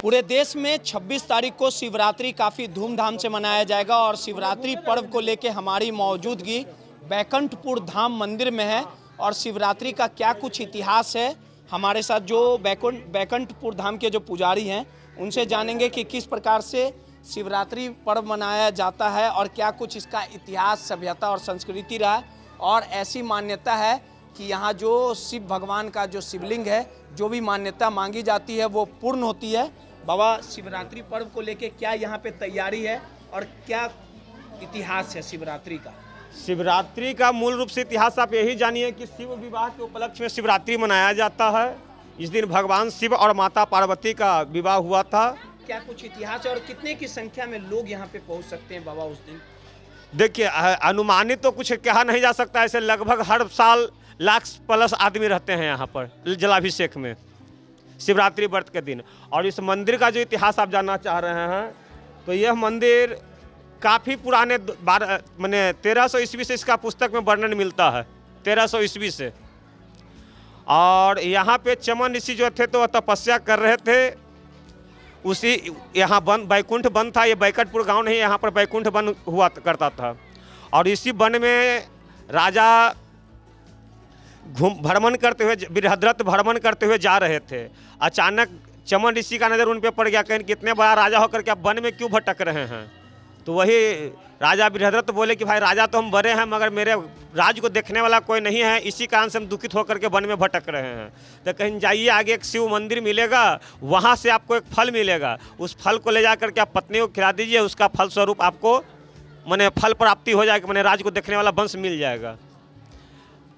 पूरे देश में 26 तारीख को शिवरात्रि काफ़ी धूमधाम से मनाया जाएगा और शिवरात्रि पर्व को लेकर हमारी मौजूदगी बैकुंठपुर धाम मंदिर में है। और शिवरात्रि का क्या कुछ इतिहास है, हमारे साथ जो बैकुंठपुर धाम के जो पुजारी हैं उनसे जानेंगे कि किस प्रकार से शिवरात्रि पर्व मनाया जाता है और क्या कुछ इसका इतिहास, सभ्यता और संस्कृति रहा है। और ऐसी मान्यता है कि यहाँ जो शिव भगवान का जो शिवलिंग है, जो भी मान्यता मांगी जाती है वो पूर्ण होती है। बाबा, शिवरात्रि पर्व को लेके क्या यहाँ पे तैयारी है और क्या इतिहास है शिवरात्रि का? शिवरात्रि का मूल रूप से इतिहास आप यही जानिए कि शिव विवाह के उपलक्ष्य में शिवरात्रि मनाया जाता है। इस दिन भगवान शिव और माता पार्वती का विवाह हुआ था। क्या कुछ इतिहास है और कितने की संख्या में लोग यहाँ पे पहुँच सकते हैं बाबा उस दिन? देखिए, अनुमानित तो कुछ कहा नहीं जा सकता, ऐसे लगभग हर साल लाख प्लस आदमी रहते हैं यहाँ पर जलाभिषेक में शिवरात्रि व्रत के दिन। और इस मंदिर का जो इतिहास आप जानना चाह रहे हैं तो यह मंदिर काफ़ी पुराने मैंने 1300 ईस्वी से इसका पुस्तक में वर्णन मिलता है, 1300 ईस्वी से। और यहाँ पे चमन ऋषि जो थे तो वह तपस्या कर रहे थे। उसी यहाँ वन बैकुंठ वन था, ये बैकुंठपुर गांव नहीं, यहाँ पर बैकुंठ वन हुआ करता था। और इसी वन में राजा भ्रमण करते हुए, बृहद्रथ भ्रमण करते हुए जा रहे थे। अचानक चमन ऋषि का नज़र उन पे पड़ गया, कहीं कितने बड़ा राजा होकर के आप वन में क्यों भटक रहे हैं। तो वही राजा बृहद्रथ बोले कि भाई राजा तो हम बड़े हैं मगर मेरे राज को देखने वाला कोई नहीं है, इसी कारण से हम दुखित होकर के वन में भटक रहे हैं। तो कहीं जाइए, आगे एक शिव मंदिर मिलेगा, वहाँ से आपको एक फल मिलेगा, उस फल को ले जा करके आप पत्नी को खिला दीजिए, उसका फल स्वरूप आपको माने फल प्राप्ति हो जाएगी, माने राज को देखने वाला वंश मिल जाएगा।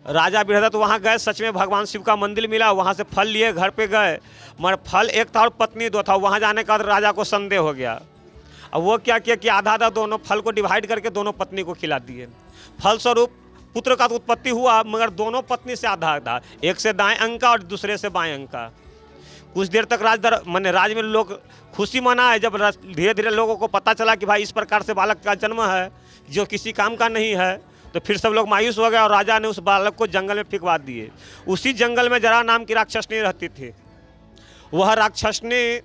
राजा बृहद्रथ वहाँ गए, सच में भगवान शिव का मंदिर मिला, वहाँ से फल लिए घर पे गए, मगर फल एक था और पत्नी दो था। वहाँ जाने के बाद राजा को संदेह हो गया। अब वो क्या किया कि आधा आधा दोनों फल को डिवाइड करके दोनों पत्नी को खिला दिए। फलस्वरूप पुत्र का तो उत्पत्ति हुआ, मगर दोनों पत्नी से आधा आधा, एक से दाएं अंक का और दूसरे से बाएं अंक का। कुछ देर तक राज में लोग खुशी मनाए। जब धीरे धीरे लोगों को पता चला कि भाई इस प्रकार से बालक का जन्म है जो किसी काम का नहीं है, तो फिर सब लोग मायूस हो गए और राजा ने उस बालक को जंगल में फेंकवा दिए। उसी जंगल में जरा नाम की राक्षसनी रहती थी। वह राक्षसनी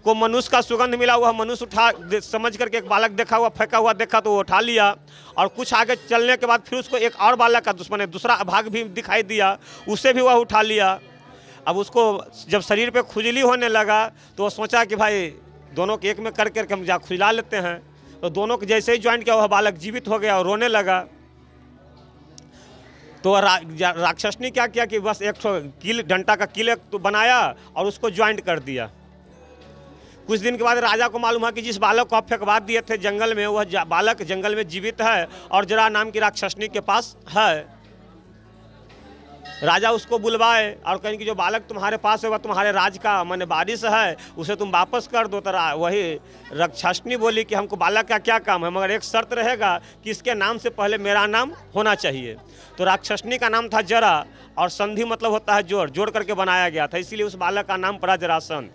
को मनुष्य का सुगंध मिला, वह मनुष्य समझ करके एक बालक देखा हुआ फेंका हुआ देखा तो वो उठा लिया। और कुछ आगे चलने के बाद फिर उसको एक और बालक का दुश्मन दूसरा भाग भी दिखाई दिया, उसे भी वह उठा लिया। अब उसको जब शरीर पे खुजली होने लगा तो वो सोचा कि भाई दोनों के एक में कर करके हम जा खुजला लेते हैं। तो दोनों को जैसे ही ज्वाइंट किया वह बालक जीवित हो गया और रोने लगा। तो राक्षसनी क्या किया कि बस एक कील, डंटा का कील तो बनाया और उसको ज्वाइंट कर दिया। कुछ दिन के बाद राजा को मालूम है कि जिस बालक को आप फेंकवा दिए थे जंगल में, वह बालक जंगल में जीवित है और जरा नाम की राक्षसनी के पास है। राजा उसको बुलवाए और कहें कि जो बालक तुम्हारे पास है वह तुम्हारे राज का माने वारिस है, उसे तुम वापस कर दो। तो वही राक्षसनी बोली कि हमको बालक का क्या काम है, मगर एक शर्त रहेगा कि इसके नाम से पहले मेरा नाम होना चाहिए। तो राक्षसनी का नाम था जरा, और संधि मतलब होता है जोड़, जोड़ करके बनाया गया था, इसीलिए उस बालक का नाम पड़ा जरासंध।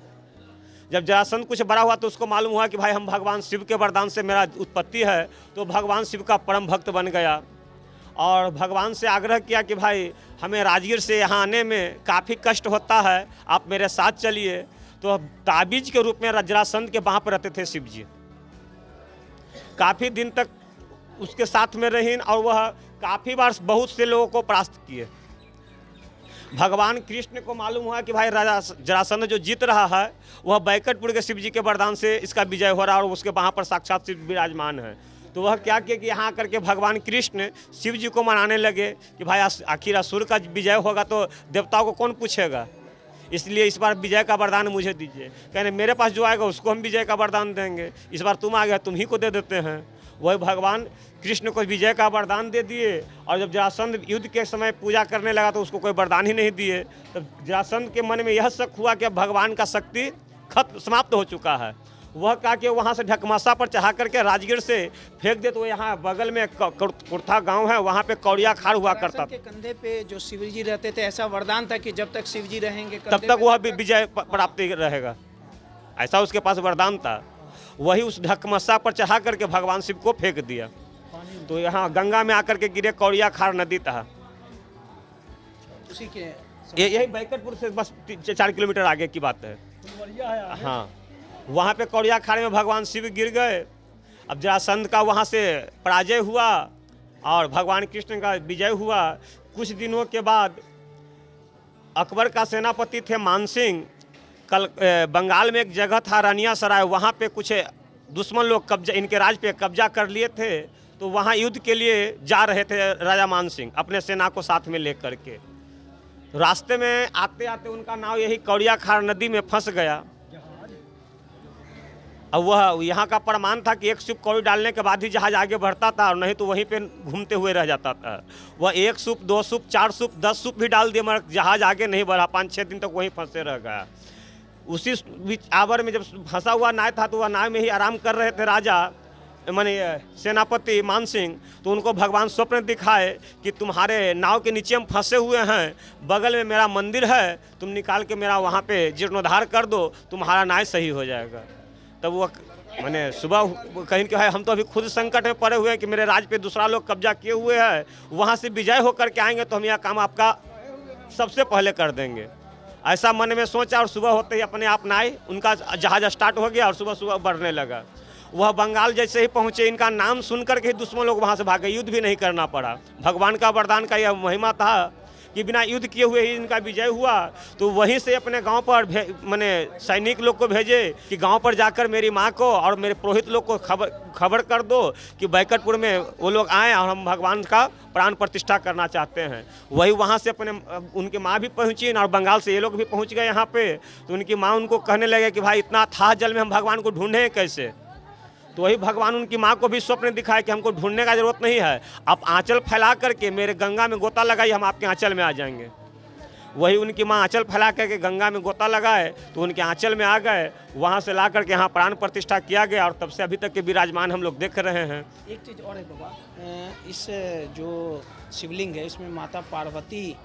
जब जरासंध कुछ बड़ा हुआ तो उसको मालूम हुआ कि भाई हम भगवान शिव के वरदान से मेरा उत्पत्ति है, तो भगवान शिव का परम भक्त बन गया और भगवान से आग्रह किया कि भाई हमें राजगीर से यहाँ आने में काफ़ी कष्ट होता है, आप मेरे साथ चलिए। तो ताबीज के रूप में जरासंध के वहाँ पर रहते थे शिव जी। काफ़ी दिन तक उसके साथ में रहीं और वह काफ़ी बार बहुत से लोगों को परास्त किए। भगवान कृष्ण को मालूम हुआ कि भाई राजा जरासंध जो जीत रहा है वह बैकुंठपुर के शिव जी के वरदान से इसका विजय हो रहा है और उसके वहाँ पर साक्षात शिव विराजमान है। तो वह क्या किया कि यहाँ करके भगवान कृष्ण शिव जी को मनाने लगे कि भाई आखिर असुर का विजय होगा तो देवताओं को कौन पूछेगा, इसलिए इस बार विजय का वरदान मुझे दीजिए। कहने मेरे पास जो आएगा उसको हम विजय का वरदान देंगे, इस बार तुम आ गए तुम ही को दे देते हैं। वही भगवान कृष्ण को विजय का वरदान दे दिए। और जब जरासंध युद्ध के समय पूजा करने लगा तो उसको कोई वरदान ही नहीं दिए। तब जरासंध के मन में यह शक हुआ कि भगवान का शक्ति समाप्त हो चुका है। वह कहा कि वहाँ से ढकमासा पर चढ़ा करके राजगीर से फेंक दे। तो यहाँ बगल में कुर्था गांव है, वहाँ पे कौड़िया खाड़ हुआ करता था। कंधे पे जो शिव जी रहते थे ऐसा वरदान था कि जब तक शिव जी रहेंगे तब तक वह विजय प्राप्ति रहेगा, ऐसा उसके पास वरदान था। वही उस ढकमसा पर चढ़ा करके भगवान शिव को फेंक दिया। तो यहाँ गंगा में आकर के गिरे, कौड़िया खाड़ नदी था। उसी के यही बैकटपुर से बस 4 किलोमीटर आगे की बात है। हाँ, वहाँ पे कौड़िया खाड़ी में भगवान शिव गिर गए। अब जरासंध का वहाँ से पराजय हुआ और भगवान कृष्ण का विजय हुआ। कुछ दिनों के बाद अकबर का सेनापति थे मानसिंह, बंगाल में एक जगह था रानिया सराय, वहाँ पे कुछ दुश्मन लोग कब्जा, इनके राज पे कब्जा कर लिए थे। तो वहाँ युद्ध के लिए जा रहे थे राजा मानसिंह अपने सेना को साथ में लेकर के। रास्ते में आते आते उनका नाव यही कौड़िया खाड़ नदी में फंस गया। अब वह यहाँ का प्रमाण था कि 1 सूप कौड़ी डालने के बाद ही जहाज आगे बढ़ता था, और नहीं तो वहीं पे घूमते हुए रह जाता था। वह 1 सूप, 2 सूप, 4 सूप, 10 सूप भी डाल दिए, मगर जहाज आगे नहीं बढ़ा। 5-6 दिन तक वहीं फंसे रह गया। उसी बीच आवर में जब फंसा हुआ नाव था तो वह नाव में ही आराम कर रहे थे राजा माने सेनापति मानसिंह। तो उनको भगवान स्वप्न दिखाए कि तुम्हारे नाव के नीचे हम फंसे हुए हैं, बगल में मेरा मंदिर है, तुम निकाल के मेरा वहाँ पे जीर्णोद्धार कर दो, तुम्हारा नाव सही हो जाएगा। तब वो मैंने सुबह कहीं कि है हम तो अभी खुद संकट में पड़े हुए हैं कि मेरे राज पे दूसरा लोग कब्जा किए हुए हैं, वहाँ से विजय होकर के आएंगे तो हम यह काम आपका सबसे पहले कर देंगे। ऐसा मन में सोचा और सुबह होते ही अपने आप नाई उनका जहाज स्टार्ट हो गया और सुबह सुबह बढ़ने लगा। वह बंगाल जैसे ही पहुँचे, इनका नाम सुन करके दुश्मन लोग वहाँ से भागे, युद्ध भी नहीं करना पड़ा। भगवान का वरदान का यह महिमा था कि बिना युद्ध किए हुए ही इनका विजय हुआ। तो वहीं से अपने गांव पर मैंने सैनिक लोग को भेजे कि गांव पर जाकर मेरी माँ को और मेरे पुरोहित लोग को खबर कर दो कि बैकटपुर में वो लोग आए और हम भगवान का प्राण प्रतिष्ठा करना चाहते हैं। वही वहाँ से अपने उनकी माँ भी पहुँची और बंगाल से ये लोग भी पहुँच गए यहाँ पे। तो उनकी माँ उनको कहने लगे कि भाई इतना था जल में हम भगवान को ढूंढें कैसे। तो वही भगवान उनकी माँ को भी स्वप्न दिखाए कि हमको ढूंढने का जरूरत नहीं है, आप आंचल फैला करके मेरे गंगा में गोता लगाइए, हम आपके आंचल में आ जाएंगे। वही उनकी माँ आंचल फैला करके गंगा में गोता लगाए तो उनके आंचल में आ गए। वहाँ से ला करके यहाँ प्राण प्रतिष्ठा किया गया और तब से अभी तक के विराजमान हम लोग देख रहे हैं। एक चीज़ और है बाबा, इस जो शिवलिंग है इसमें माता पार्वती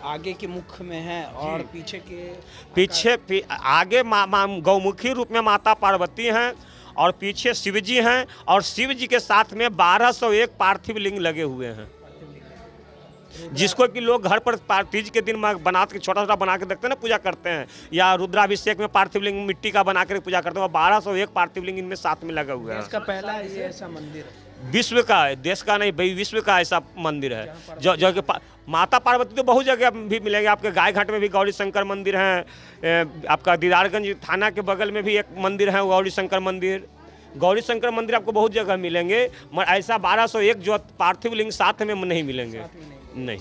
आगे के मुख में है और पीछे आगे गौमुखी रूप में माता पार्वती हैं और पीछे शिव जी हैं, और शिव जी के साथ में 1201 पार्थिव लिंग लगे हुए हैं, जिसको कि लोग घर पर तीज के दिन बना के छोटा बना के देखते हैं ना, पूजा करते हैं, या रुद्राभिषेक में पार्थिव लिंग मिट्टी का बना कर पूजा करते हैं। 1201 पार्थिव लिंग इनमें साथ में लगा हुआ है। इसका पहला ये ऐसा मंदिर विश्व का है, देश का नहीं, विश्व का ऐसा मंदिर है जो कि माता पार्वती तो बहुत जगह भी मिलेंगे। आपके गाय घाट में भी गौरी शंकर मंदिर हैं, आपका दीदारगंज थाना के बगल में भी एक मंदिर है गौरी शंकर मंदिर। गौरी शंकर मंदिर आपको बहुत जगह मिलेंगे, मगर ऐसा 1201 जो पार्थिव लिंग साथ में नहीं मिलेंगे। नहीं।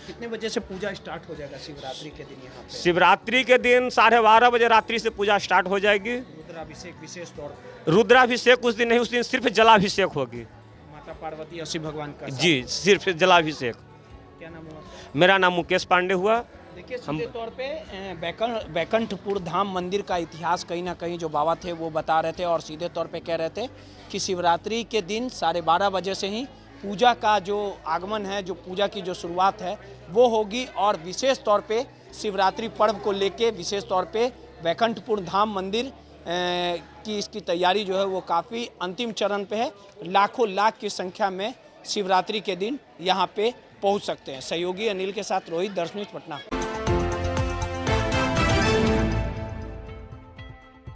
कितने बजे से पूजा स्टार्ट हो जाएगा शिवरात्रि के दिन यहाँ पे? शिवरात्रि के दिन 12:30 बजे रात्रि से पूजा स्टार्ट हो जाएगी। रुद्राभिषेक विशेष तौर पर? रुद्राभिषेक उस दिन नहीं, उस दिन सिर्फ जलाभिषेक होगी माता पार्वती और शिव भगवान का। जी, सिर्फ जलाभिषेक। क्या नाम हुआ? मेरा नाम मुकेश पांडे हुआ। देखिए सीधे तौर पे बैकुंठपुर धाम मंदिर का इतिहास कहीं ना कहीं जो बाबा थे वो बता रहे थे, और सीधे तौर पे कह रहे थे कि शिवरात्रि के दिन 12:30 बजे से ही पूजा का जो आगमन है, जो पूजा की जो शुरुआत है वो होगी। और विशेष तौर पे शिवरात्रि पर्व को लेके विशेष तौर पे बैकुंठपुर धाम मंदिर की इसकी तैयारी जो है वो काफ़ी अंतिम चरण पे है। लाखों लाख की संख्या में शिवरात्रि के दिन यहाँ पे पहुँच सकते हैं। सहयोगी अनिल के साथ रोहित, दर्शनीय पटना।